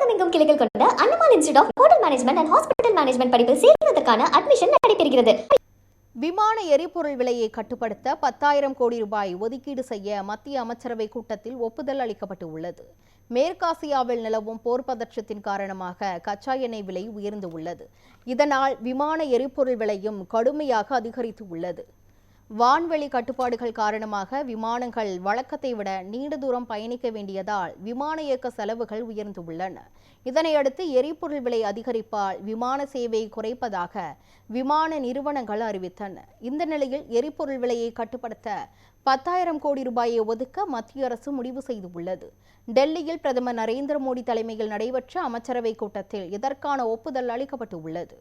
தமிழகமெங்கும் கிளைகள் கொண்ட Annamalai institute of hotel management and hospital management படிப்பில் சேர்வதற்கான அட்மிஷன் நடைபெறுகிறது. விமான எரிபொருள் விலையை கட்டுப்படுத்த 10,000 கோடி ரூபாய் ஒதுக்கீடு செய்ய மத்திய அமைச்சரவை கூட்டத்தில் ஒப்புதல் அளிக்கப்பட்டு உள்ளது. மேற்காசியாவில் நிலவும் போர் பதற்றத்தின் காரணமாக கச்சா எண்ணெய் விலை உயர்ந்து உள்ளது. இதனால் விமான எரிபொருள் விலையும் கடுமையாக அதிகரித்து உள்ளது. வான்வெளி கட்டுப்பாடுகள் காரணமாக விமானங்கள் வழக்கத்தை விட நீண்ட தூரம் பயணிக்க வேண்டியதால் விமான இயக்க செலவுகள் உயர்ந்துள்ளன. இதனையடுத்து எரிபொருள் விலை அதிகரிப்பால் விமான சேவை குறைப்பதாக விமான நிறுவனங்கள் அறிவித்தன. இந்த நிலையில் எரிபொருள் விலையை கட்டுப்படுத்த 10,000 கோடி ரூபாயை ஒதுக்க மத்திய அரசு முடிவு செய்துள்ளது. டெல்லியில் பிரதமர் நரேந்திர மோடி தலைமையில் நடைபெற்ற அமைச்சரவை கூட்டத்தில் இதற்கான ஒப்புதல் அளிக்கப்பட்டுள்ளது.